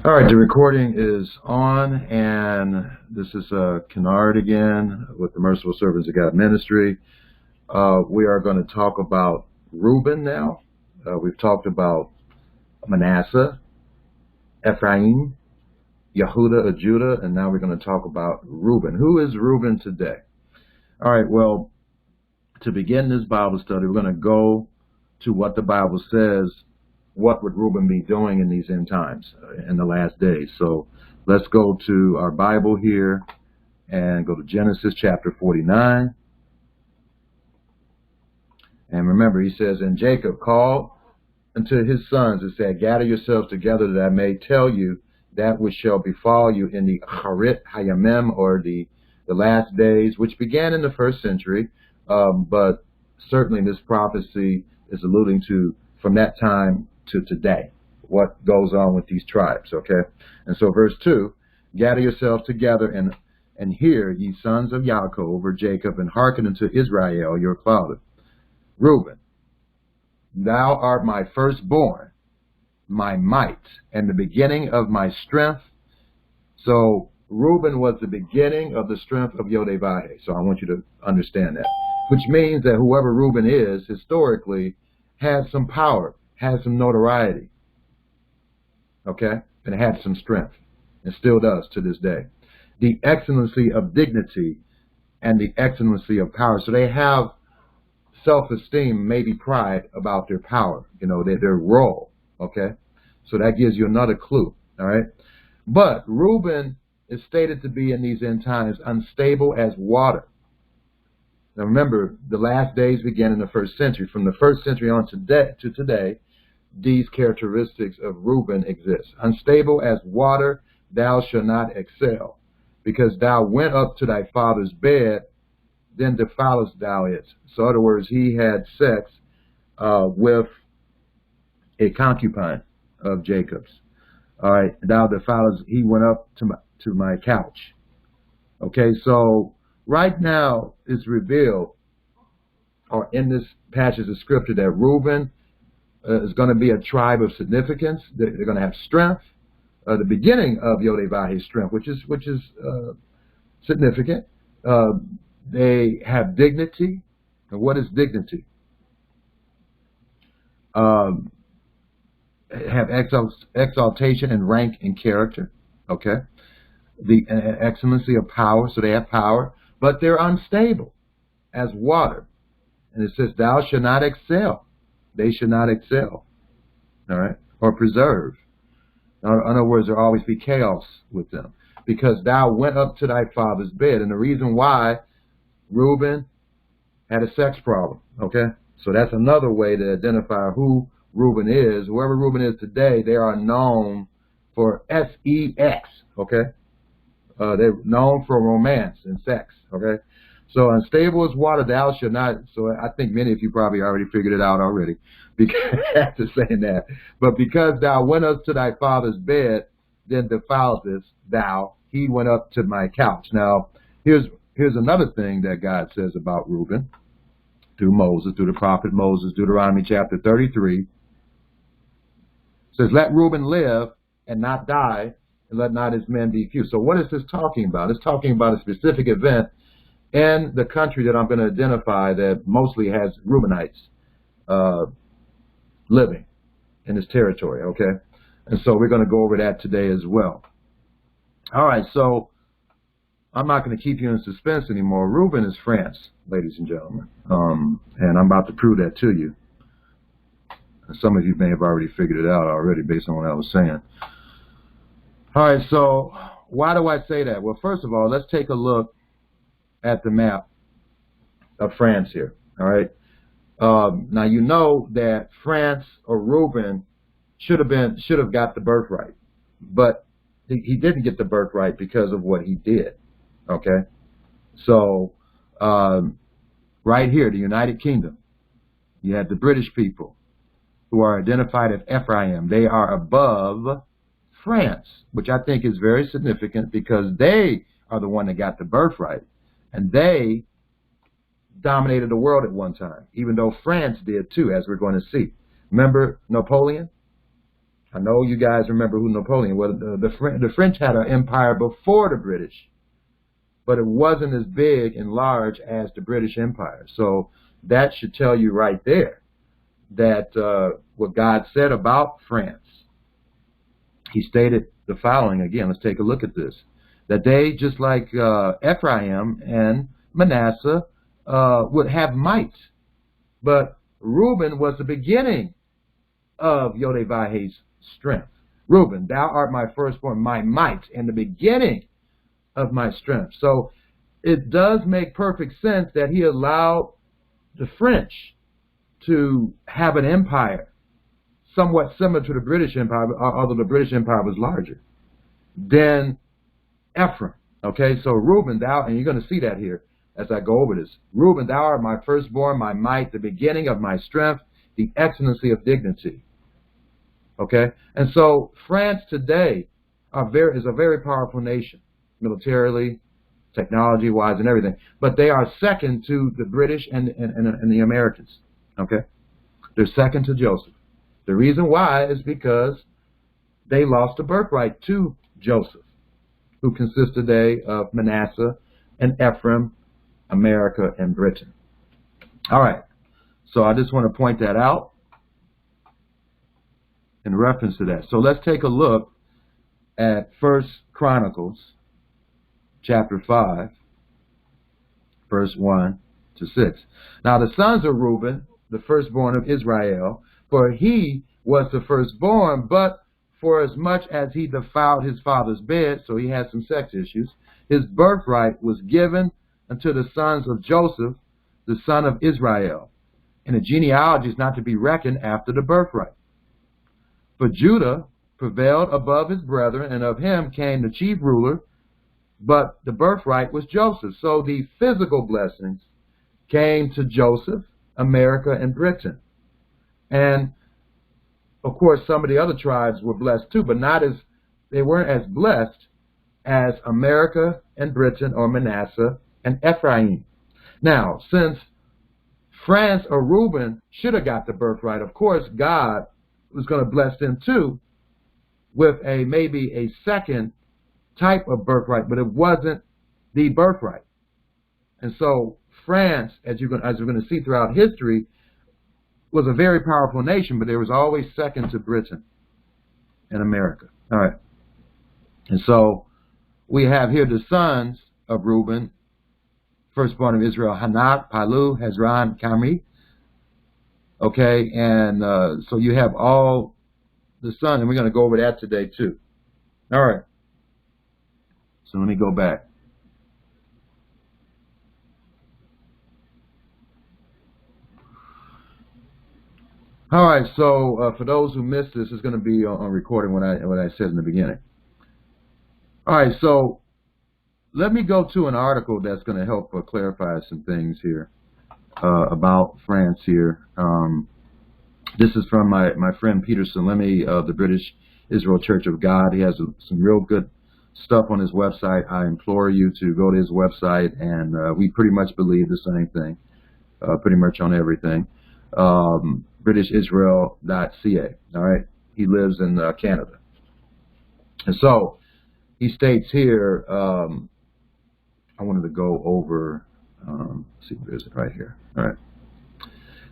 All right, the recording is on, and this is Kennard again with the Merciful Servants of God Ministry. We are going to talk about Reuben now. We've talked about Manasseh, Ephraim, Yehuda of Judah, and now we're going to talk about Reuben. Who is Reuben today? All right, well, to begin this Bible study, we're going to go to what the Bible says. What would Reuben be doing in these end times, in the last days? So let's go to our Bible here and go to Genesis chapter 49. And remember, he says, "And Jacob called unto his sons and said, Gather yourselves together that I may tell you that which shall befall you in the Harit Hayamim, or the last days," which began in the first century. But certainly this prophecy is alluding to from that time to today, what goes on with these tribes, okay? And so verse 2, "Gather yourselves together and hear, ye sons of Yaakov, or Jacob, and hearken unto Israel, your father. Reuben, thou art my firstborn, my might, and the beginning of my strength." So Reuben was the beginning of the strength of Yair Davidiy. So I want you to understand that, which means that whoever Reuben is, historically, had some power, had some notoriety, okay, and had some strength, and still does to this day. The excellency of dignity and the excellency of power. So they have self-esteem, maybe pride about their power, their role, okay? So that gives you another clue, all right? But Reuben is stated to be in these end times unstable as water. Now remember, the last days began in the first century. From the first century on to today, these characteristics of Reuben exist. Unstable as water, thou shalt not excel, because thou went up to thy father's bed, then defilest thou it. So in other words, he had sex with a concubine of Jacob's. All right, thou defilest, he went up to my couch. Okay, so right now it's revealed, or in this passage of scripture, that Reuben is going to be a tribe of significance. They're going to have strength, the beginning of Yair Davidiy's strength, which is significant. They have dignity. And what is dignity? Have exaltation and rank and character. Okay, the excellency of power. So they have power, but they're unstable as water. And it says, "Thou shalt not excel." They should not excel, all right, or preserve. In other words, there will always be chaos with them, because thou went up to thy father's bed. And the reason why Reuben had a sex problem, okay? So that's another way to identify who Reuben is. Whoever Reuben is today, they are known for sex, okay? They're known for romance and sex, okay? So unstable as water, thou shalt not. So I think many of you probably already figured it out already, because after saying that. "But because thou went up to thy father's bed, then defilest thou, he went up to my couch." Now, here's another thing that God says about Reuben through Moses, through the prophet Moses. Deuteronomy chapter 33 says, "Let Reuben live and not die, and let not his men be few." So what is this talking about? It's talking about a specific event in the country that I'm going to identify that mostly has Reubenites living in this territory, okay? And so we're going to go over that today as well. All right, so I'm not going to keep you in suspense anymore. Reuben is France, ladies and gentlemen, and I'm about to prove that to you. Some of you may have already figured it out already based on what I was saying. All right, so why do I say that? Well, first of all, let's take a look at the map of France here, all right? Now, you know that France, or Reuben, should have got the birthright, but he didn't get the birthright because of what he did, okay? So right here, the United Kingdom, you have the British people who are identified as Ephraim. They are above France, which I think is very significant, because they are the one that got the birthright, and they dominated the world at one time, even though France did too, as we're going to see. Remember Napoleon? I know you guys remember who Napoleon was. The French had an empire before the British, but it wasn't as big and large as the British Empire. So that should tell you right there that what God said about France. He stated the following again. Let's take a look at this. That they, just like Ephraim and Manasseh, would have might. But Reuben was the beginning of Yodevah's strength. Reuben, thou art my firstborn, my might, and the beginning of my strength. So it does make perfect sense that he allowed the French to have an empire somewhat similar to the British Empire, although the British Empire was larger than Ephraim. Okay, so Reuben, thou, and you're going to see that here as I go over this. Reuben, thou art my firstborn, my might, the beginning of my strength, the excellency of dignity. Okay, and so France today is a very powerful nation, militarily, technology-wise, and everything. But they are second to the British and the Americans. Okay, they're second to Joseph. The reason why is because they lost the birthright to Joseph, who consists today of Manasseh and Ephraim, America, and Britain. All right, so I just want to point that out in reference to that. So let's take a look at 1 Chronicles chapter 5, verse 1 to 6. Now the sons of Reuben, the firstborn of Israel, for he was the firstborn, but for as much as he defiled his father's bed, so he had some sex issues, his birthright was given unto the sons of Joseph, the son of Israel. And the genealogy is not to be reckoned after the birthright. For Judah prevailed above his brethren, and of him came the chief ruler, but the birthright was Joseph. So the physical blessings came to Joseph, America, and Britain. And of course, some of the other tribes were blessed too, but they weren't as blessed as America and Britain, or Manasseh and Ephraim. Now, since France or Reuben should have got the birthright, of course, God was going to bless them too with maybe a second type of birthright, but it wasn't the birthright. And so France, as we're going to see throughout history, was a very powerful nation, but there was always second to Britain and America. All right. And so we have here the sons of Reuben, firstborn of Israel, Hanak, Palu, Hezron, Carmi. Okay, and so you have all the sons, and we're going to go over that today too. All right. So let me go back. All right, so for those who missed this, it's going to be on recording what I said in the beginning. All right, so let me go to an article that's going to help clarify some things here about France here. This is from my friend Peter Salemi of the British Israel Church of God. He has some real good stuff on his website. I implore you to go to his website, and we pretty much believe the same thing, pretty much on everything. BritishIsrael.ca. All right, he lives in Canada, and so he states here. I wanted to go over. Let's see, where is it? Right here. All right,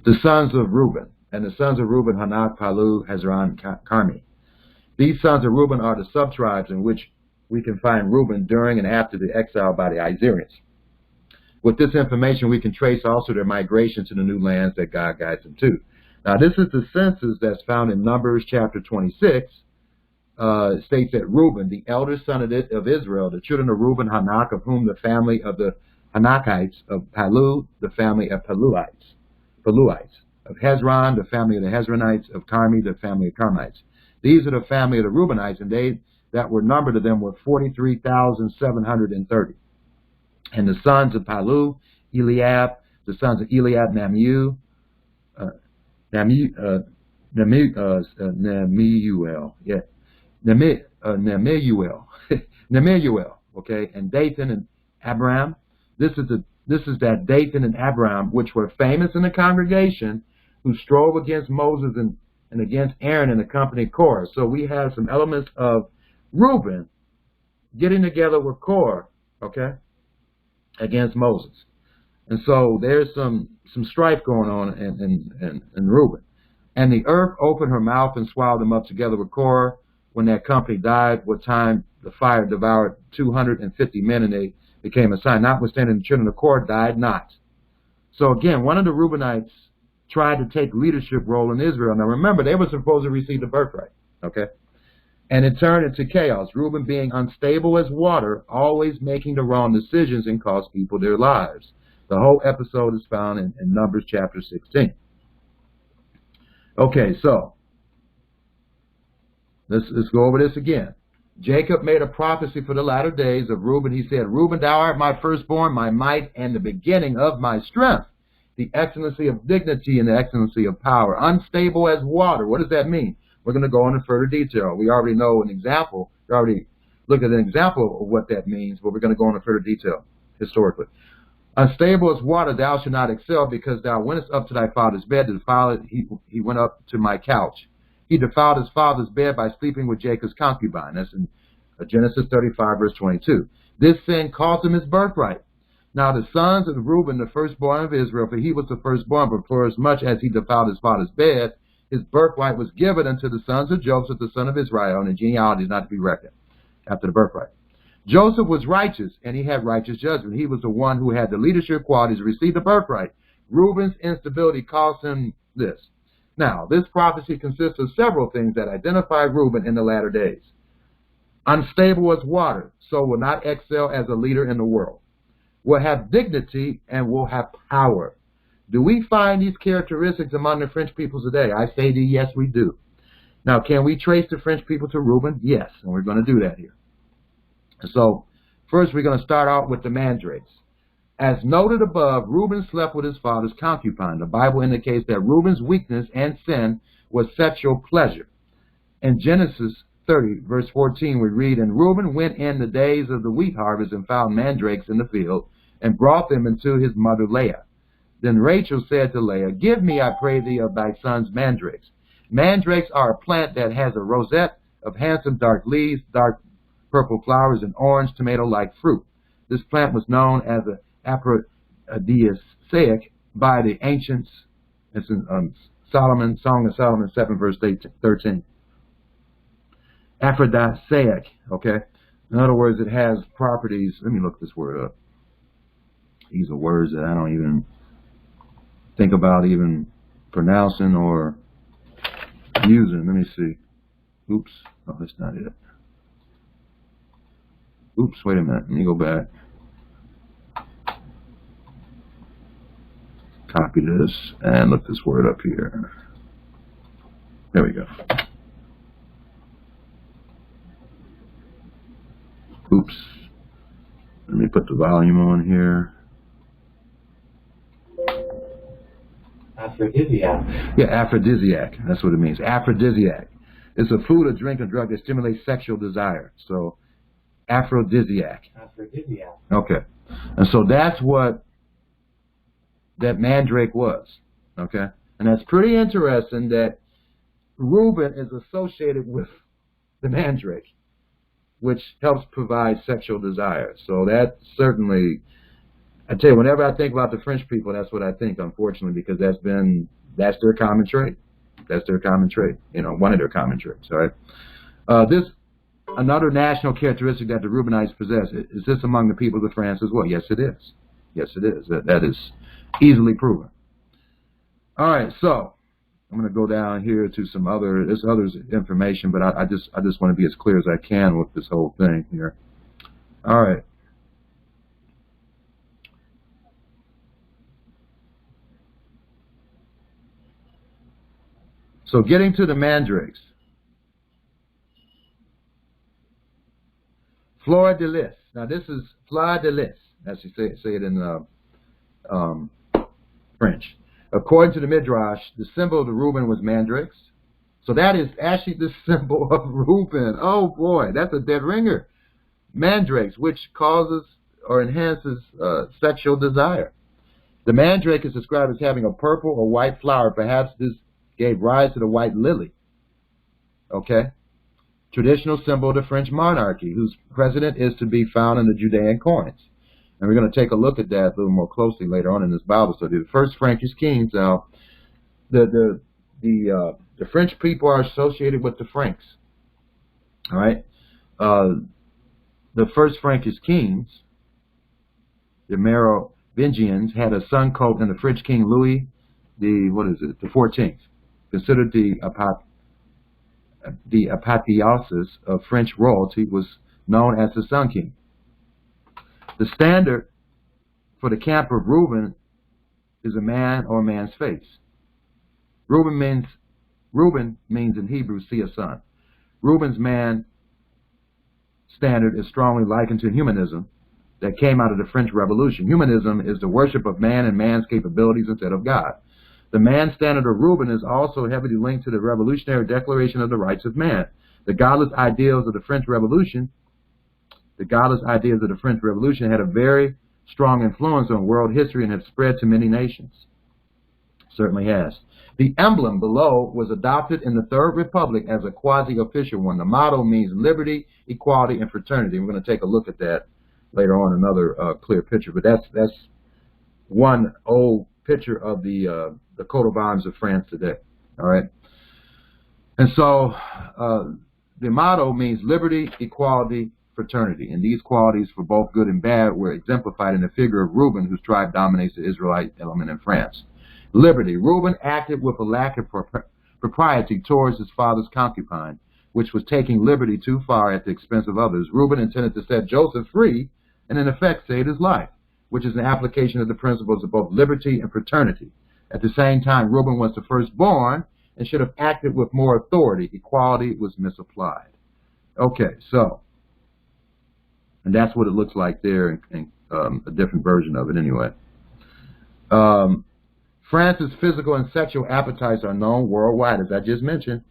the sons of Reuben, and the sons of Reuben: Hanak, Palu, Hezron, Carmi. These sons of Reuben are the sub-tribes in which we can find Reuben during and after the exile by the Assyrians. With this information, we can trace also their migration to the new lands that God guides them to. Now, this is the census that's found in Numbers chapter 26. It states that Reuben, the elder son of Israel, the children of Reuben, Hanak, of whom the family of the Hanakites, of Palu, the family of Paluites, of Hezron, the family of the Hezronites, of Carmi, the family of Carmites. These are the family of the Reubenites, and they that were numbered of them were 43,730. And the sons of Palu, Eliab, the sons of Eliab, Nemuel, okay, and Dathan and Abiram. This is that Dathan and Abiram which were famous in the congregation, who strove against Moses and against Aaron and the company of Korah. So we have some elements of Reuben getting together with Korah, okay, against Moses. And so there's some strife going on in Reuben. And the earth opened her mouth and swallowed them up together with Korah. When that company died, what time the fire devoured 250 men, and they became a sign. Notwithstanding, the children of Korah died not. So again, one of the Reubenites tried to take leadership role in Israel. Now remember, they were supposed to receive the birthright, okay? And it turned into chaos. Reuben being unstable as water, always making the wrong decisions and cost people their lives. The whole episode is found in Numbers chapter 16. Okay, so let's go over this again. Jacob made a prophecy for the latter days of Reuben. He said, Reuben, thou art my firstborn, my might, and the beginning of my strength, the excellency of dignity and the excellency of power. Unstable as water. What does that mean? We're going to go into further detail. We already know an example. We already looked at an example of what that means, but we're going to go into further detail historically. Unstable as water, thou shalt not excel, because thou wentest up to thy father's bed to defile it. He went up to my couch. He defiled his father's bed by sleeping with Jacob's concubine. That's in Genesis 35, verse 22. This sin cost him his birthright. Now the sons of Reuben, the firstborn of Israel, for he was the firstborn, but for as much as he defiled his father's bed, his birthright was given unto the sons of Joseph, the son of Israel, and the genealogy is not to be reckoned after the birthright. Joseph was righteous, and he had righteous judgment. He was the one who had the leadership qualities to receive the birthright. Reuben's instability cost him this. Now, this prophecy consists of several things that identify Reuben in the latter days. Unstable as water, so will not excel as a leader in the world. Will have dignity and will have power. Do we find these characteristics among the French people today? I say to you, yes, we do. Now, can we trace the French people to Reuben? Yes, and we're going to do that here. So, first we're going to start out with the mandrakes. As noted above, Reuben slept with his father's concubine. The Bible indicates that Reuben's weakness and sin was sexual pleasure. In Genesis 30, verse 14, we read, And Reuben went in the days of the wheat harvest and found mandrakes in the field, and brought them into his mother Leah. Then Rachel said to Leah, Give me, I pray thee, of thy son's mandrakes. Mandrakes are a plant that has a rosette of handsome dark leaves, dark purple flowers, and orange tomato-like fruit. This plant was known as an aphrodisiac by the ancients. It's in Song of Solomon 7, verse 13. Aphrodisiac, okay? In other words, it has properties. Let me look this word up. These are words that I don't even think about even pronouncing or using. Let me see. Oops. Oh, that's not it. Oops, wait a minute. Let me go back. Copy this and look this word up here. There we go. Oops. Let me put the volume on here. Aphrodisiac. Yeah, aphrodisiac. That's what it means. Aphrodisiac. It's a food, a drink, a drug that stimulates sexual desire. So, aphrodisiac. Aphrodisiac. Okay. And so that's what that mandrake was. Okay. And that's pretty interesting that Reuben is associated with the mandrake, which helps provide sexual desire. So that certainly, I tell you, whenever I think about the French people, that's what I think, unfortunately, because that's their common trait. That's their common trait. You know, one of their common traits. All right. This another national characteristic that the Reubenites possess. Is this among the people of France as well? Yes, it is. Yes, it is. That is easily proven. All right, so I'm going to go down here to some other information, but I just want to be as clear as I can with this whole thing here. All right. So getting to the mandrakes. Fleur de lis. Now this is fleur de lis, as you say it in French. According to the Midrash, the symbol of the Reuben was mandrakes. So that is actually the symbol of Reuben. Oh boy, that's a dead ringer. Mandrakes, which causes or enhances sexual desire. The mandrake is described as having a purple or white flower. Perhaps this gave rise to the white lily. Okay? Traditional symbol of the French monarchy, whose president is to be found in the Judean coins. And we're going to take a look at that a little more closely later on in this Bible study. The first Frankish kings. Now, the French people are associated with the Franks. All right. The first Frankish kings, the Merovingians, had a son called, and the French king Louis the 14th, considered the apotheosis of French royalty, was known as the Sun King. The standard for the camp of Reuben is a man or a man's face. Reuben means in Hebrew, see a son. Reuben's man standard is strongly likened to humanism that came out of the French Revolution. Humanism is the worship of man and man's capabilities instead of God. The man standard of Reuben is also heavily linked to the Revolutionary Declaration of the Rights of Man. The godless ideals of the French Revolution had a very strong influence on world history and have spread to many nations. Certainly has. The emblem below was adopted in the Third Republic as a quasi-official one. The motto means liberty, equality, and fraternity. We're going to take a look at that later on, another clear picture. But that's one old picture of the coat of arms of France today. All right. And so the motto means liberty, equality, fraternity. And these qualities, for both good and bad, were exemplified in the figure of Reuben, whose tribe dominates the Israelite element in France. Liberty. Reuben acted with a lack of propriety towards his father's concubine, which was taking liberty too far at the expense of others. Reuben intended to set Joseph free and in effect saved his life, which is an application of the principles of both liberty and fraternity. At the same time, Reuben was the firstborn and should have acted with more authority. Equality was misapplied. Okay, so, and that's what it looks like there, in a different version of it anyway. France's physical and sexual appetites are known worldwide, as I just mentioned.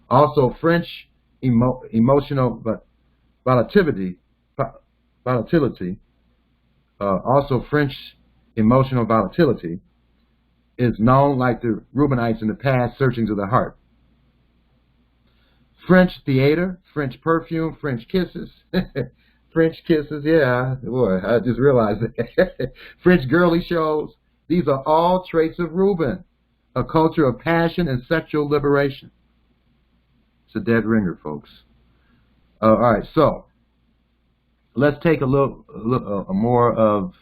Also, French emotional volatility, is known, like the Reubenites in the past, searchings of the heart. French theater, French perfume, French kisses. French kisses, yeah, boy, I just realized it. French girly shows. These are all traits of Reuben, a culture of passion and sexual liberation. It's a dead ringer, folks. All right, so let's take a look more of,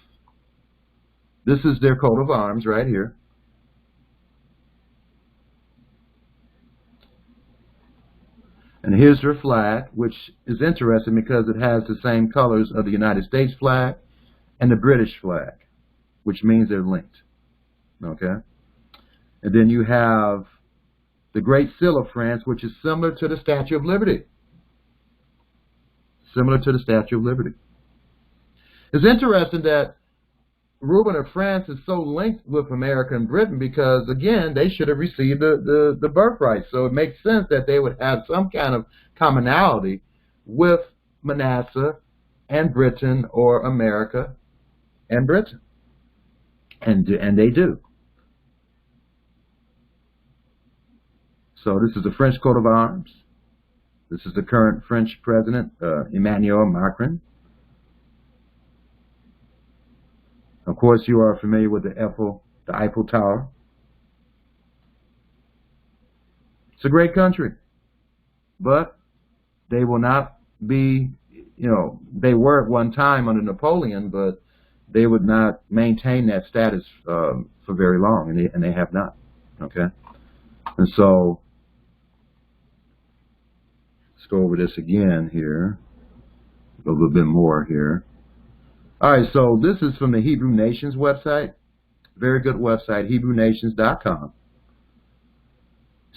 this is their coat of arms right here. And here's their flag, which is interesting because it has the same colors of the United States flag and the British flag, which means they're linked. Okay? And then you have the Great Seal of France, which is similar to the Statue of Liberty. Similar to the Statue of Liberty. It's interesting that Reuben of France is so linked with America and Britain because, again, they should have received the birthright. So it makes sense that they would have some kind of commonality with Manasseh and Britain, or America and Britain. And they do. So this is the French coat of arms. This is the current French president, Emmanuel Macron. Of course, you are familiar with the Eiffel Tower. It's a great country, but they will not be, they were at one time under Napoleon, but they would not maintain that status for very long, and they have not. Okay, and so let's go over this again here, a little bit more here. All right, so this is from the Hebrew Nations website. Very good website, HebrewNations.com.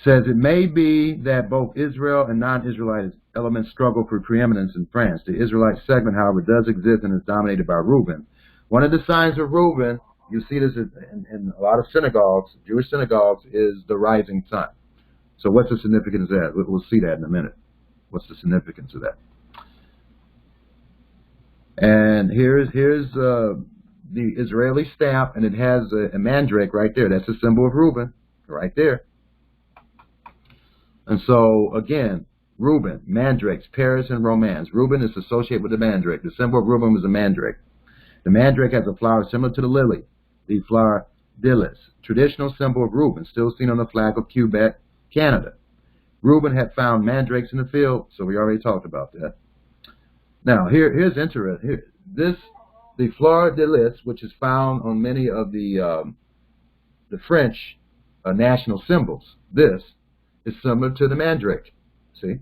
Says it may be that both Israel and non-Israelite elements struggle for preeminence in France. The Israelite segment, however, does exist and is dominated by Reuben. One of the signs of Reuben, you see this in a lot of synagogues, Jewish synagogues, is the rising sun. So what's the significance of that? We'll see that in a minute. What's the significance of that? And here's the Israeli stamp, and it has a mandrake right there. That's the symbol of Reuben, right there. And so, again, Reuben, mandrakes, Paris, and romance. Reuben is associated with the mandrake. The symbol of Reuben was a mandrake. The mandrake has a flower similar to the lily, the flower dilis, traditional symbol of Reuben, still seen on the flag of Quebec, Canada. Reuben had found mandrakes in the field, so we already talked about that. Now, here's interesting. The flower dilis, which is found on many of the French national symbols. This is similar to the mandrake. See?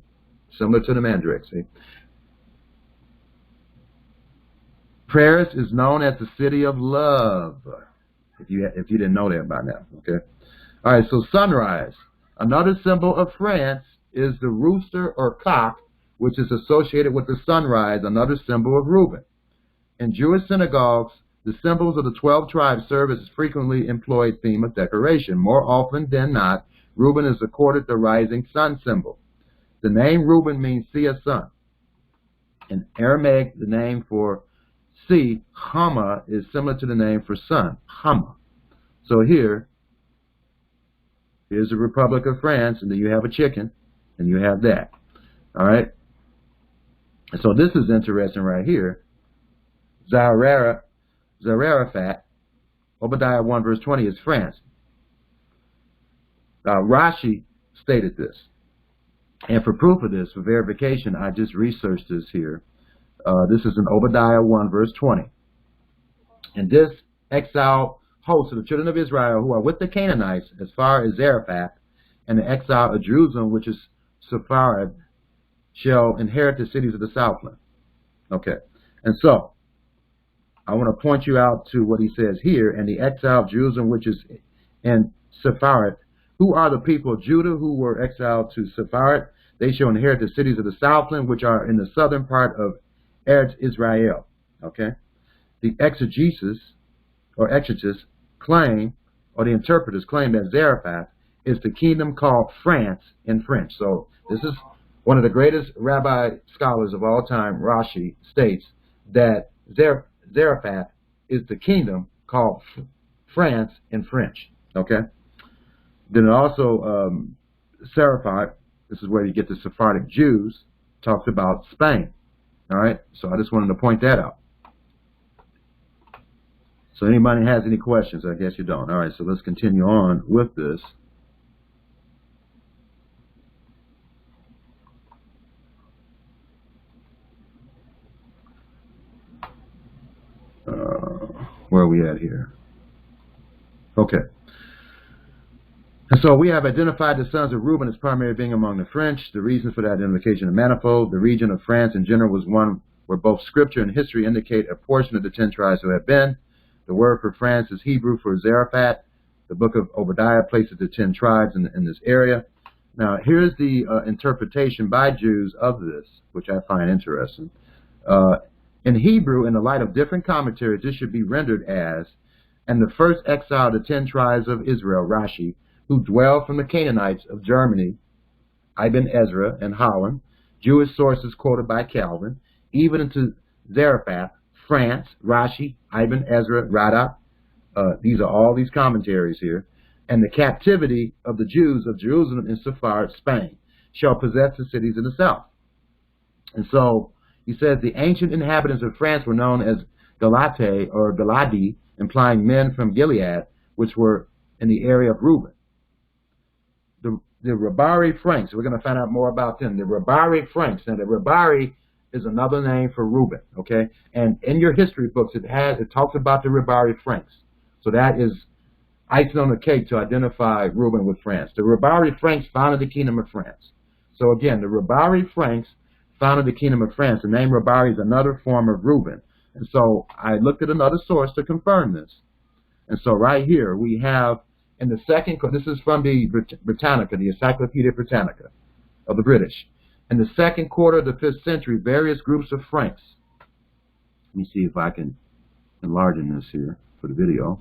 Similar to the mandrake. See? Paris is known as the city of love. If you didn't know that by now, okay? All right, so sunrise. Another symbol of France is the rooster or cock, which is associated with the sunrise, another symbol of Reuben. In Jewish synagogues, the symbols of the 12 tribes serve as a frequently employed theme of decoration. More often than not, Reuben is accorded the rising sun symbol. The name Reuben means sea of sun. In Aramaic, the name for sea, Hama, is similar to the name for sun, Hama. So here's the Republic of France, and then you have a chicken, and you have that. All right? So this is interesting right here. Zarephath, Obadiah 1 verse 20 is France. Rashi stated this. And for proof of this, for verification, I just researched this here. This is in Obadiah 1 verse 20. And this exiled host of the children of Israel who are with the Canaanites as far as Zarephath, and the exile of Jerusalem, which is Sepharad, shall inherit the cities of the Southland. Okay. And so, I want to point you out to what he says here, and the exile of Jerusalem, which is in Sepharad. Who are the people of Judah who were exiled to Sepharad? They shall inherit the cities of the Southland, which are in the southern part of Eretz Israel. Okay? The exegesis claim, or the interpreters claim that Zarephath is the kingdom called France in French. So this is one of the greatest rabbi scholars of all time, Rashi, states that Zarephath is the kingdom called France in French. Okay? Then also, Zarephath, this is where you get the Sephardic Jews, talks about Spain. All right? So I just wanted to point that out. So anybody has any questions? I guess you don't. All right, so let's continue on with this. Where are we at here? Okay. And so we have identified the sons of Reuben as primarily being among the French. The reasons for that identification are manifold. The region of France in general was one where both scripture and history indicate a portion of the 10 tribes who have been. The word for France is Hebrew for Zarephath. The book of Obadiah places the 10 tribes in this area. Now, here's the interpretation by Jews of this, which I find interesting. In Hebrew, in the light of different commentaries, this should be rendered as, and the first exile of the 10 tribes of Israel, Rashi, who dwell from the Canaanites of Germany, Ibn Ezra and Holland, Jewish sources quoted by Calvin, even into Zarephath, France, Rashi, Ibn Ezra, Radak. These are all these commentaries here. And the captivity of the Jews of Jerusalem and Sepharad, Spain, shall possess the cities in the south. And so he says the ancient inhabitants of France were known as Galate or Galadi, implying men from Gilead, which were in the area of Reuben. The Ripuari Franks, we're going to find out more about them. The Ripuari Franks. Now, the Ripuari is another name for Reuben, okay? And in your history books, it talks about the Ripuari Franks. So that is icing on the cake to identify Reuben with France. The Ripuari Franks founded the kingdom of France. So again, the Ripuari Franks founded the kingdom of France. The name Ripuari is another form of Reuben. And so I looked at another source to confirm this. And so right here we have in the second, this is from the Britannica, the Encyclopedia Britannica of the British. In the second quarter of the 5th century, various groups of Franks. Let me see if I can enlarge this here for the video.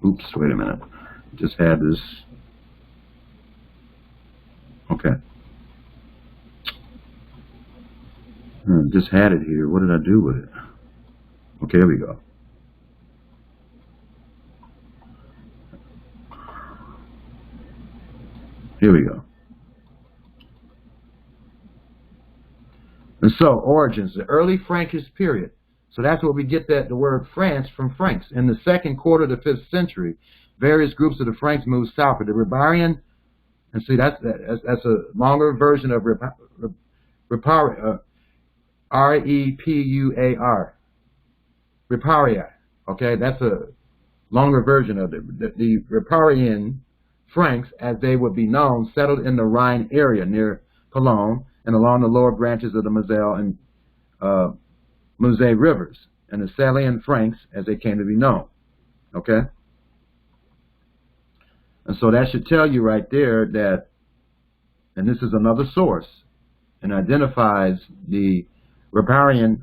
Oops, wait a minute. Just had this. Okay. Just had it here. What did I do with it? Okay, here we go. Here we go. And so, origins, the early Frankish period. So that's where we get the word France from Franks. In the second quarter of the 5th century, various groups of the Franks moved southward. The Ripuarian, and see that's a longer version of Ripuari, R-E-P-U-A-R, Ripuari. Okay, that's a longer version of it. The Ripuarian Franks, as they would be known, settled in the Rhine area near Cologne and along the lower branches of the Moselle and Moselle rivers, and the Salian Franks, as they came to be known. Okay? And so that should tell you right there that, and this is another source, and identifies the Ripuarian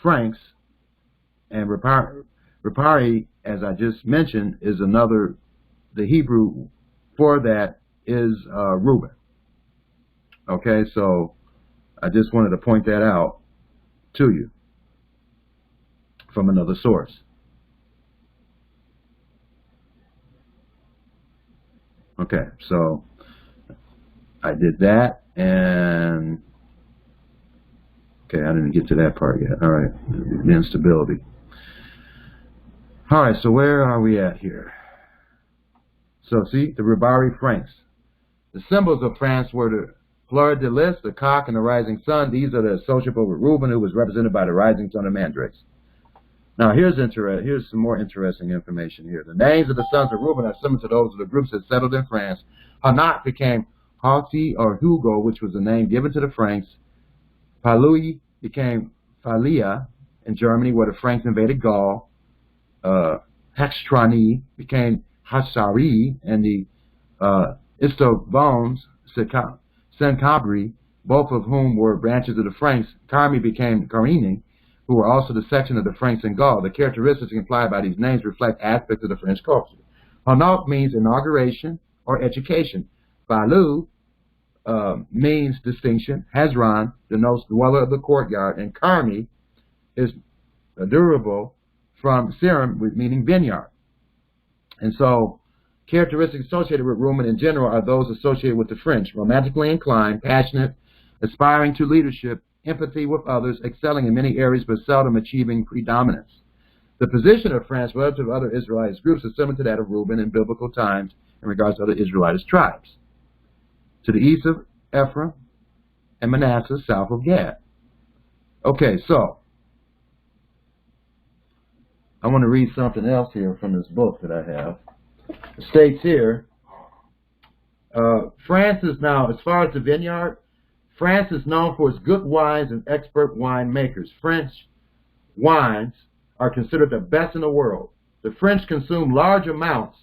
Franks, and Ripuari, as I just mentioned, is another, the Hebrew for that is Reuben. Okay, so I just wanted to point that out to you from another source. Okay, so I did that, and okay, I didn't get to that part yet. All right, the instability. All right, so where are we at here? So see, the Ribuari Franks. The symbols of France were the fleur de lis, the cock, and the rising sun. These are the associable with Reuben, who was represented by the rising sun of Mandrakes. Now, here's some more interesting information here. The names of the sons of Reuben are similar to those of the groups that settled in France. Hanat became Hauti or Hugo, which was the name given to the Franks. Palui became Phalia in Germany, where the Franks invaded Gaul. Hextrani became Hassari, and the Istobones, Sencabri, both of whom were branches of the Franks. Carmi became Carini, who were also the section of the Franks in Gaul. The characteristics implied by these names reflect aspects of the French culture. Hanot means inauguration or education. Balu means distinction. Hezron denotes dweller of the courtyard. And Carmi is durable from Sirim, meaning vineyard. And so characteristics associated with Reuben in general are those associated with the French: romantically inclined, passionate, aspiring to leadership, empathy with others, excelling in many areas but seldom achieving predominance. The position of France relative to other Israelite groups is similar to that of Reuben in biblical times in regards to other Israelite tribes. To the east of Ephraim and Manasseh, south of Gad. Okay, so I want to read something else here from this book that I have. It states here, France is now, as far as the vineyard, France is known for its good wines and expert winemakers. French wines are considered the best in the world. The French consume large amounts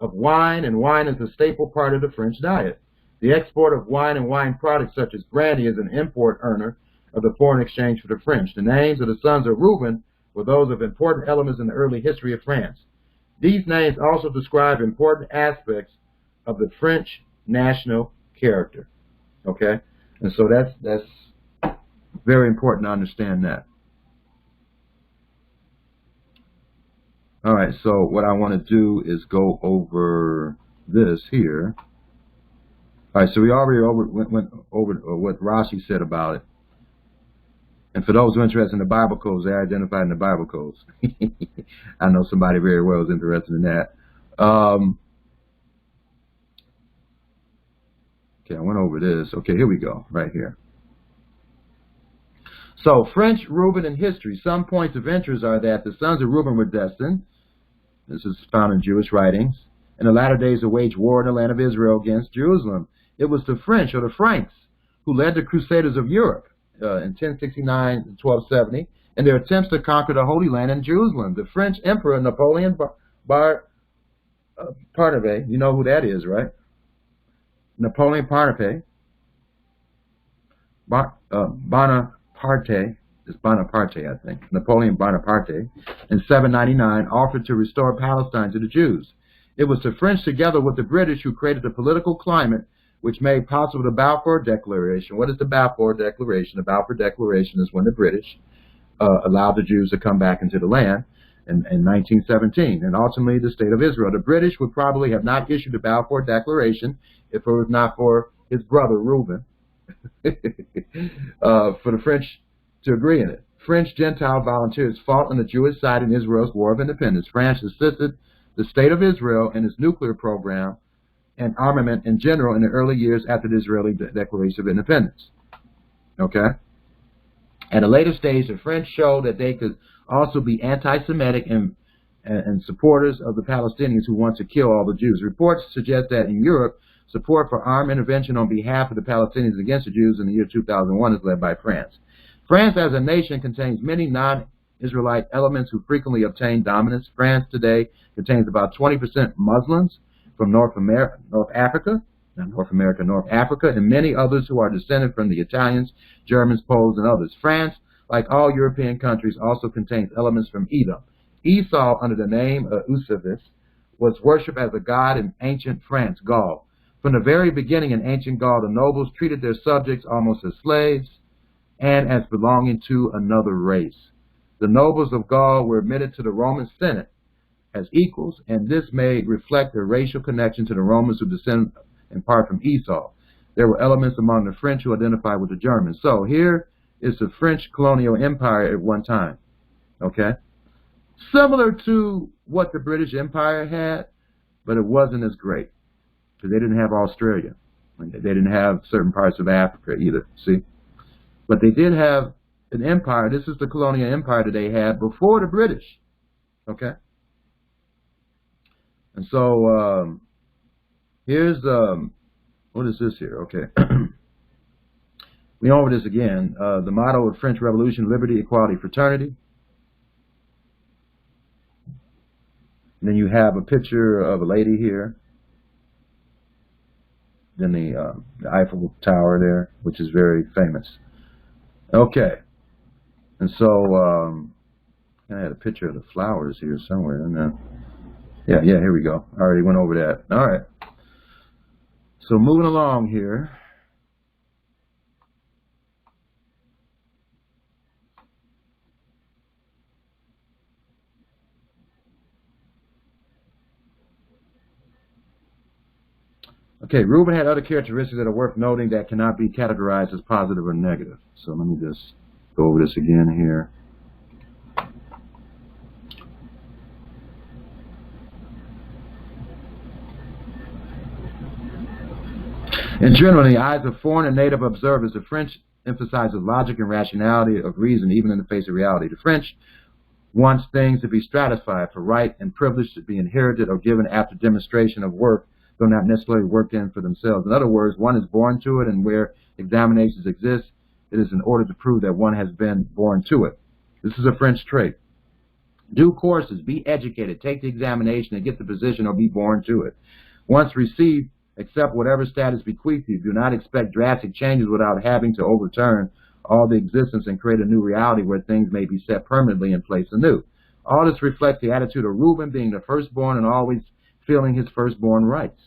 of wine, and wine is a staple part of the French diet. The export of wine and wine products such as brandy is an import earner of the foreign exchange for the French. The names of the sons of Reuben were those of important elements in the early history of France. These names also describe important aspects of the French national character. Okay? And so that's very important to understand that. All right, so what I want to do is go over this here. All right, so we already went over what Rashi said about it. And for those who are interested in the Bible codes, they're identified in the Bible codes. I know somebody very well is interested in that. Okay, I went over this. Okay, here we go, right here. So, French, Reuben, and history. Some points of interest are that the sons of Reuben were destined, this is found in Jewish writings, in the latter days to wage war in the land of Israel against Jerusalem. It was the French, or the Franks, who led the Crusaders of Europe in 1069 and 1270 in their attempts to conquer the Holy Land in Jerusalem. The French Emperor Napoleon Bonaparte, you know who that is, right? Napoleon Bonaparte, it's Bonaparte, I think. Napoleon Bonaparte, in 799, offered to restore Palestine to the Jews. It was the French, together with the British, who created the political climate which made possible the Balfour Declaration. What is the Balfour Declaration? The Balfour Declaration is when the British allowed the Jews to come back into the land. in 1917, and ultimately the State of Israel. The British would probably have not issued the Balfour Declaration if it was not for his brother Reuben, for the French to agree in it. French Gentile volunteers fought on the Jewish side in Israel's War of Independence. France assisted the State of Israel in its nuclear program and armament in general in the early years after the Israeli Declaration of Independence. Okay? At a later stage, the French showed that they could also be anti-Semitic and supporters of the Palestinians who want to kill all the Jews. Reports suggest that in Europe, support for armed intervention on behalf of the Palestinians against the Jews in the year 2001 is led by France. France as a nation contains many non-Israelite elements who frequently obtain dominance. France today contains about 20% Muslims from North Africa, and many others who are descended from the Italians, Germans, Poles, and others. France, like all European countries, also contains elements from Edom. Esau, under the name of Osiris, was worshipped as a god in ancient France, Gaul. From the very beginning in ancient Gaul, the nobles treated their subjects almost as slaves and as belonging to another race. The nobles of Gaul were admitted to the Roman Senate as equals, and this may reflect their racial connection to the Romans who descend in part from Esau. There were elements among the French who identified with the Germans. So here is the French colonial empire at one time. Okay? Similar to what the British Empire had, but it wasn't as great because they didn't have Australia. They didn't have certain parts of Africa either. See? But they did have an empire. This is the colonial empire that they had before the British. Okay? And so here's, what is this here? Okay. We go over this again. The motto of the French Revolution, liberty, equality, fraternity. And then you have a picture of a lady here. Then the Eiffel Tower there, which is very famous. Okay. And so I had a picture of the flowers here somewhere. And yeah, here we go. I already went over that. All right. So moving along here. Okay, Reuben had other characteristics that are worth noting that cannot be categorized as positive or negative. So let me just go over this again here. In general, in the eyes of foreign and native observers, the French emphasizes logic and rationality of reason, even in the face of reality. The French wants things to be stratified, for right and privilege to be inherited or given after demonstration of work, though not necessarily worked in for themselves. In other words, one is born to it, and where examinations exist, it is in order to prove that one has been born to it. This is a French trait. Do courses, be educated, take the examination, and get the position or be born to it. Once received, accept whatever status bequeathed you. Do not expect drastic changes without having to overturn all the existence and create a new reality where things may be set permanently in place anew. All this reflects the attitude of Reuben, being the firstborn and always feeling his firstborn rights.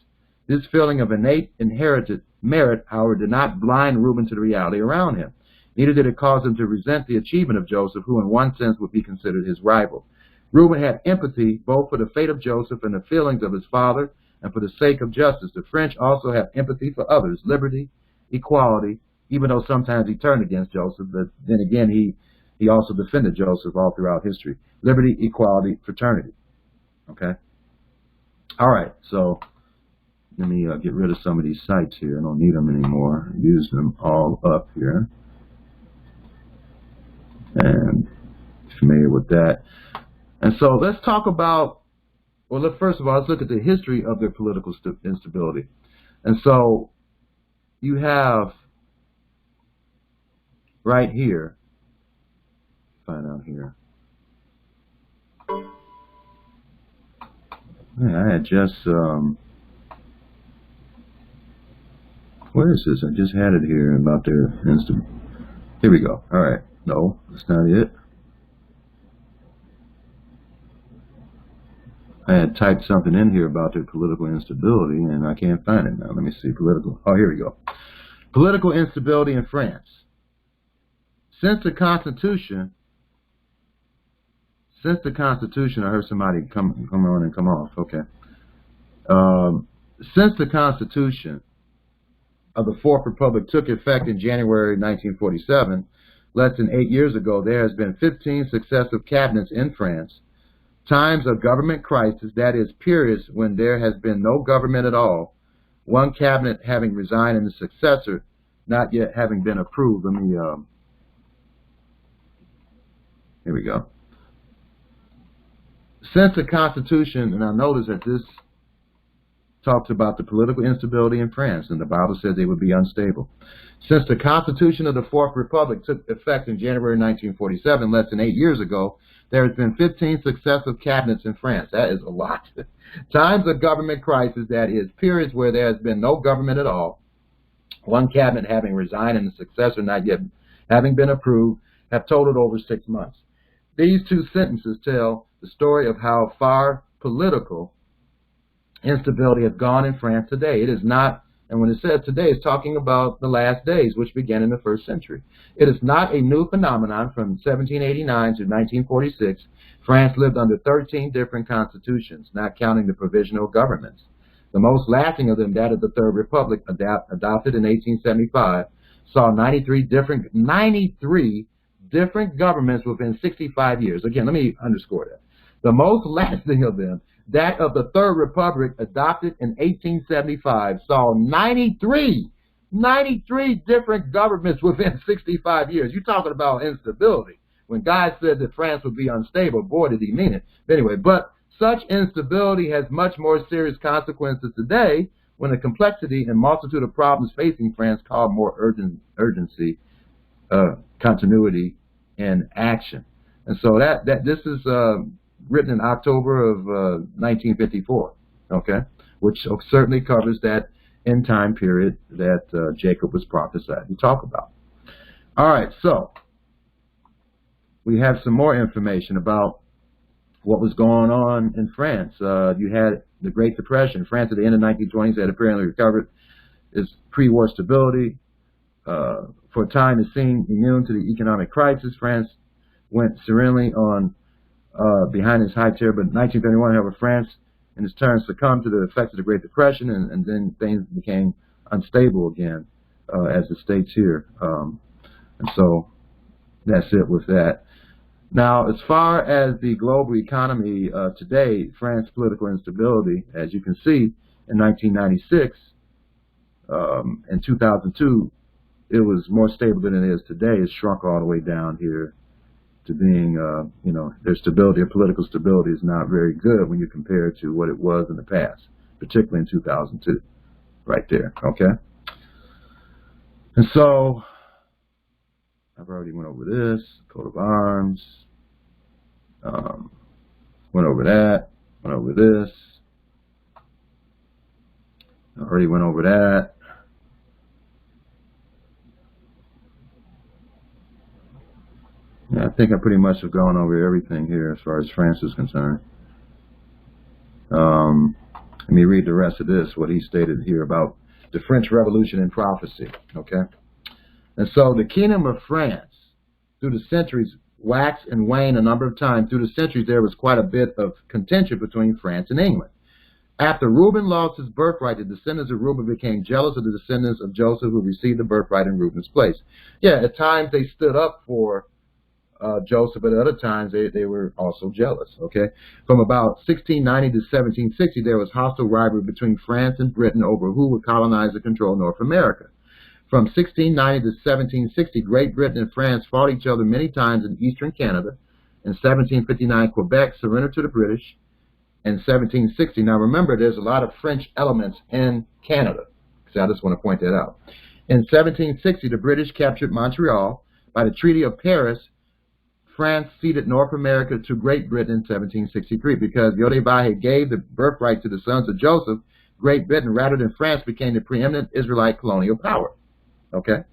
This feeling of innate inherited merit, however, did not blind Reuben to the reality around him. Neither did it cause him to resent the achievement of Joseph, who in one sense would be considered his rival. Reuben had empathy both for the fate of Joseph and the feelings of his father, and for the sake of justice. The French also have empathy for others, liberty, equality, even though sometimes he turned against Joseph, but then again he also defended Joseph all throughout history. Liberty, equality, fraternity. Okay? All right, so let me get rid of some of these sites here. I don't need them anymore. Use them all up here. And familiar with that. And so let's talk about, well, first of all, let's look at the history of their political instability. And so you have right here, find out here. Man, I had just, where is this? I just had it here about their instability. Here we go. All right. No, that's not it. I had typed something in here about their political instability, and I can't find it now. Let me see. Political. Oh, here we go. Political instability in France. Since the Constitution, Since the Constitution, I heard somebody come on and come off. Okay. Since the Constitution of the Fourth Republic took effect in January 1947, less than 8 years ago, there has been 15 successive cabinets in France. Times of government crisis, that is, periods when there has been no government at all, one cabinet having resigned and the successor not yet having been approved. Let me, here we go. Since the Constitution, and I notice that this talks about the political instability in France, and the Bible says they would be unstable. Since the Constitution of the Fourth Republic took effect in January 1947, less than 8 years ago, there has been 15 successive cabinets in France. That is a lot. Times of government crisis, that is, periods where there has been no government at all, one cabinet having resigned and the successor not yet having been approved, have totaled over 6 months. These two sentences tell the story of how far political instability has gone in France today. It is not, and when it says today, it's talking about the last days, which began in the first century. It is not a new phenomenon. From 1789 to 1946, France lived under 13 different constitutions, not counting the provisional governments. The most lasting of them, that of the Third Republic, adopted in 1875, saw 93 different governments within 65 years. Again, let me underscore that. The most lasting of them, that of the Third Republic, adopted in 1875, saw 93 different governments within 65 years. You're talking about instability. When God said that France would be unstable, boy, did he mean it. Anyway, but such instability has much more serious consequences today, when the complexity and multitude of problems facing France call more urgency, continuity, and action. And so this is written in October of 1954, okay, which certainly covers that end time period that Jacob was prophesied to talk about. All right, so we have some more information about what was going on in France. You had the Great Depression. France at the end of the 1920s had apparently recovered its pre-war stability. For a time, it seemed immune to the economic crisis. France went serenely on behind its high tier, but in 1931, however, France in its turn succumbed to the effects of the Great Depression, and then things became unstable again, as it states here. And so that's it with that. Now, as far as the global economy today, France's political instability, as you can see, in 1996 and 2002, it was more stable than it is today. It's shrunk all the way down here to being, their stability, or political stability, is not very good when you compare it to what it was in the past, particularly in 2002, right there, okay? And so, I've already went over this, coat of arms, went over that, went over this, I already went over that. Yeah, I think I pretty much have gone over everything here as far as France is concerned. Let me read the rest of this, what he stated here about the French Revolution and prophecy, okay? And so the kingdom of France, through the centuries, waxed and waned a number of times. Through the centuries, there was quite a bit of contention between France and England. After Reuben lost his birthright, the descendants of Reuben became jealous of the descendants of Joseph, who received the birthright in Reuben's place. Yeah, at times they stood up for Joseph, but at other times they were also jealous, okay? From about 1690 to 1760, there was hostile rivalry between France and Britain over who would colonize and control North America. From 1690 to 1760, Great Britain and France fought each other many times in eastern Canada. In 1759, Quebec surrendered to the British. In 1760, now remember, there's a lot of French elements in Canada, so I just want to point that out. In 1760, the British captured Montreal. By the Treaty of Paris, France ceded North America to Great Britain in 1763. Because Yair Davidiy gave the birthright to the sons of Joseph, Great Britain, rather than France, became the preeminent Israelite colonial power. Okay?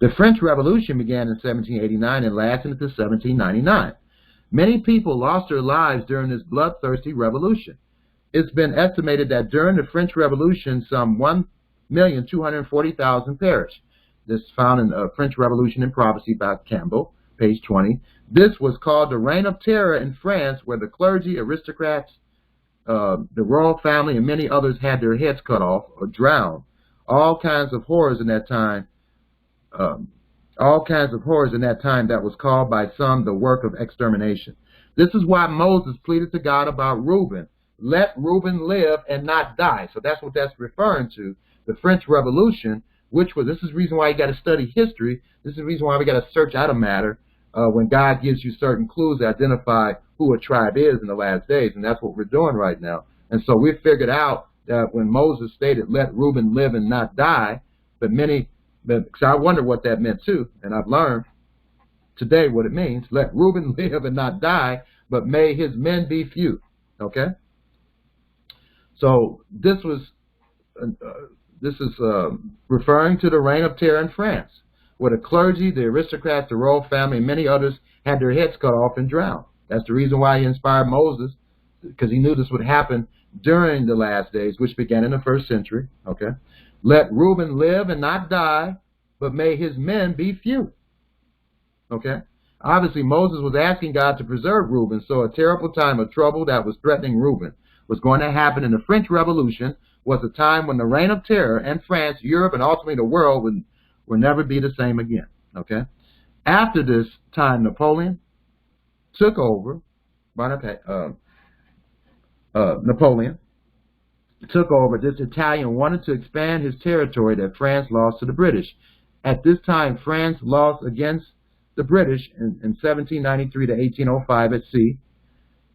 The French Revolution began in 1789 and lasted until 1799. Many people lost their lives during this bloodthirsty revolution. It's been estimated that during the French Revolution, some 1,240,000 perished. This is found in French Revolution and Prophecy by Campbell, page 20. This was called the Reign of Terror in France, where the clergy, aristocrats, the royal family, and many others had their heads cut off or drowned. All kinds of horrors in that time. That was called by some the work of extermination. This is why Moses pleaded to God about Reuben. Let Reuben live and not die. So that's what that's referring to. The French Revolution, this is the reason why you got to study history. This is the reason why we got to search out a matter when God gives you certain clues to identify who a tribe is in the last days. And that's what we're doing right now. And so we figured out that when Moses stated, let Reuben live and not die, because I wonder what that meant too, and I've learned today what it means. Let Reuben live and not die, but may his men be few. Okay? So this is referring to the Reign of Terror in France, where the clergy, the aristocrats, the royal family, and many others had their heads cut off and drowned. That's the reason why he inspired Moses, because he knew this would happen during the last days, which began in the 1st century. Okay? Let Reuben live and not die, but may his men be few. Okay? Obviously, Moses was asking God to preserve Reuben, so a terrible time of trouble that was threatening Reuben was going to happen in the French Revolution, was a time when the Reign of Terror in France, Europe, and ultimately the world would never be the same again. Okay? After this time, Napoleon took over. This Italian wanted to expand his territory that France lost to the British. At this time, France lost against the British in 1793 to 1805 at sea.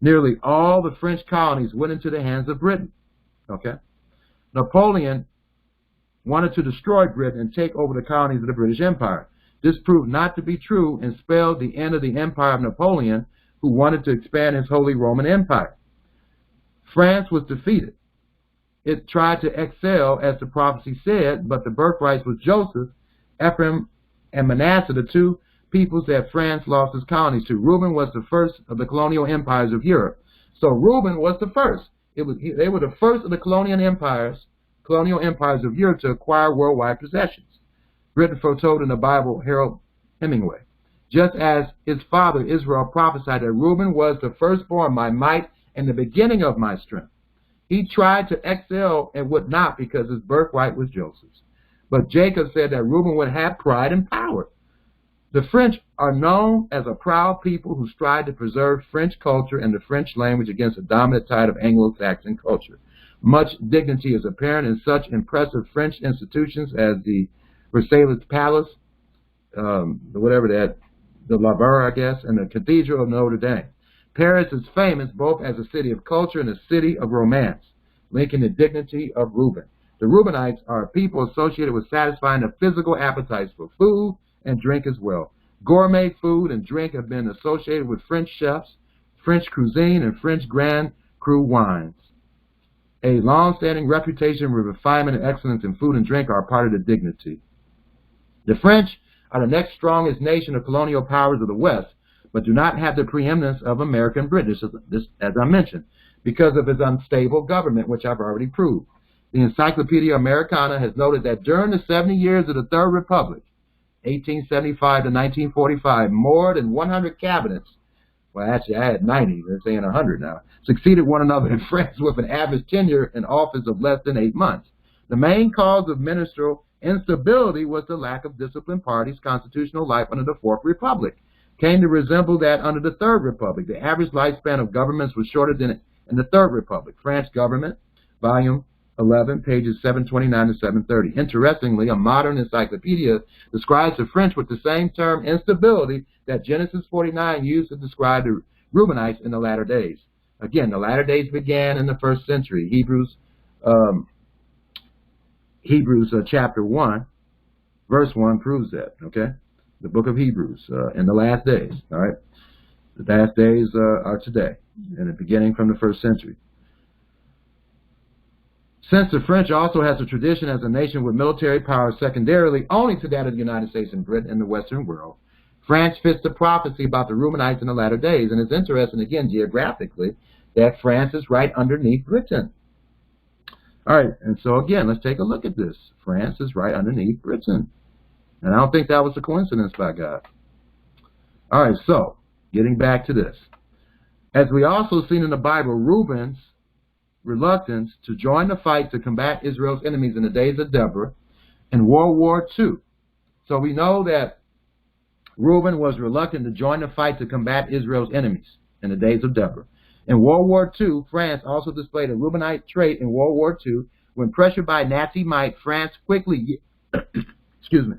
Nearly all the French colonies went into the hands of Britain. Okay? Napoleon wanted to destroy Britain and take over the colonies of the British Empire. This proved not to be true and spelled the end of the empire of Napoleon, who wanted to expand his Holy Roman Empire. France was defeated. It tried to excel, as the prophecy said, but the birthrights was Joseph, Ephraim, and Manasseh, the two peoples that France lost its colonies to. Reuben was the first of the colonial empires of Europe. So Reuben was the first. They were the first of the colonial empires of Europe to acquire worldwide possessions. Written foretold in the Bible, Harold Hemingway. Just as his father Israel prophesied that Reuben was the firstborn, my might, and the beginning of my strength. He tried to excel and would not, because his birthright was Joseph's. But Jacob said that Reuben would have pride and power. The French are known as a proud people who strive to preserve French culture and the French language against the dominant tide of Anglo-Saxon culture. Much dignity is apparent in such impressive French institutions as the Versailles Palace, the Louvre, I guess, and the Cathedral of Notre Dame. Paris is famous both as a city of culture and a city of romance, linking the dignity of Reuben. The Reubenites are a people associated with satisfying the physical appetites for food and drink as well. Gourmet food and drink have been associated with French chefs, French cuisine, and French Grand Cru wines. A long-standing reputation with refinement and excellence in food and drink are part of the dignity. The French are the next strongest nation of colonial powers of the West, but do not have the preeminence of American Britain, as I mentioned, because of its unstable government, which I've already proved. The Encyclopedia Americana has noted that during the 70 years of the Third Republic, 1875 to 1945, more than 100 cabinets, well, actually I had 90, they're saying 100 now, succeeded one another in France with an average tenure in office of less than 8 months. The main cause of ministerial instability was the lack of disciplined parties' constitutional life under the Fourth Republic. Came to resemble that under the Third Republic. The average lifespan of governments was shorter than in the Third Republic. French Government, Volume 11, pages 729 to 730. Interestingly, a modern encyclopedia describes the French with the same term, instability, that Genesis 49 used to describe the Reubenites in the latter days. Again, the latter days began in the 1st century. Hebrews chapter 1, verse 1 proves that, okay? The book of Hebrews, in the last days, all right? The last days are today, and the beginning from the 1st century. Since the French also has a tradition as a nation with military power secondarily only to that of the United States and Britain and the Western world, France fits the prophecy about the Reubenites in the latter days, and it's interesting, again, geographically, that France is right underneath Britain. All right, and so again, let's take a look at this. France is right underneath Britain. And I don't think that was a coincidence by God. All right, so getting back to this. As we also seen in the Bible, Reuben's reluctance to join the fight to combat Israel's enemies in the days of Deborah in World War II. So we know that Reuben was reluctant to join the fight to combat Israel's enemies in the days of Deborah. In World War II, France also displayed a Reubenite trait in World War II. When pressured by Nazi might, France quickly excuse me.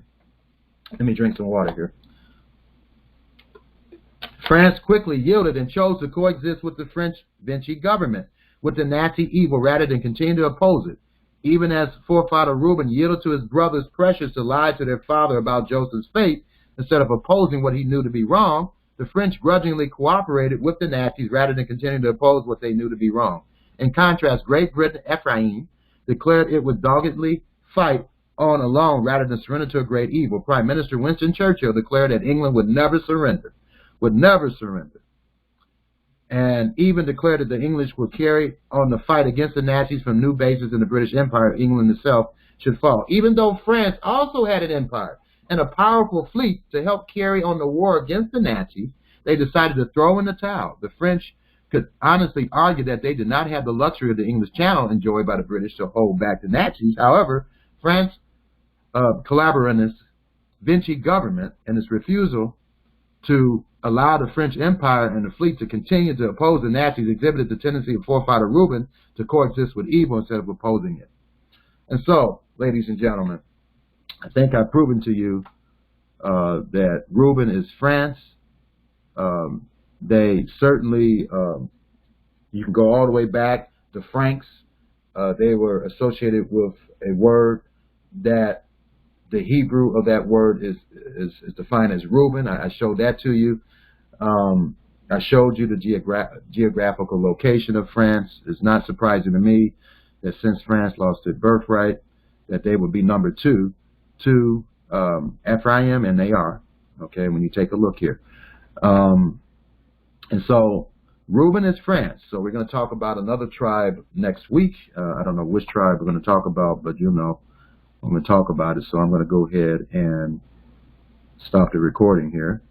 Let me drink some water here. France quickly yielded and chose to coexist with the French Vichy government, with the Nazi evil, rather than continue to oppose it. Even as forefather Reuben yielded to his brothers' pressures to lie to their father about Joseph's fate, instead of opposing what he knew to be wrong, the French grudgingly cooperated with the Nazis rather than continuing to oppose what they knew to be wrong. In contrast, Great Britain, Ephraim, declared it would doggedly fight on alone rather than surrender to a great evil. Prime Minister Winston Churchill declared that England would never surrender, and even declared that the English would carry on the fight against the Nazis from new bases in the British Empire. England itself should fall. Even though France also had an empire and a powerful fleet to help carry on the war against the Nazis, they decided to throw in the towel. The French could honestly argue that they did not have the luxury of the English Channel enjoyed by the British to hold back the Nazis. However, France collaborationist Vichy government and its refusal to allow the French Empire and the fleet to continue to oppose the Nazis exhibited the tendency of forefather Reuben to coexist with evil instead of opposing it. And so, ladies and gentlemen, I think I've proven to you that Reuben is France. They certainly, you can go all the way back to Franks. They were associated with a word that the Hebrew of that word is defined as Reuben. I showed that to you. I showed you the geographical location of France. It's not surprising to me that since France lost its birthright, that they would be number two to Ephraim, and they are. Okay, when you take a look here. And so Reuben is France. So we're going to talk about another tribe next week. I don't know which tribe we're going to talk about, but you know I'm going to talk about it. So I'm going to go ahead and stop the recording here.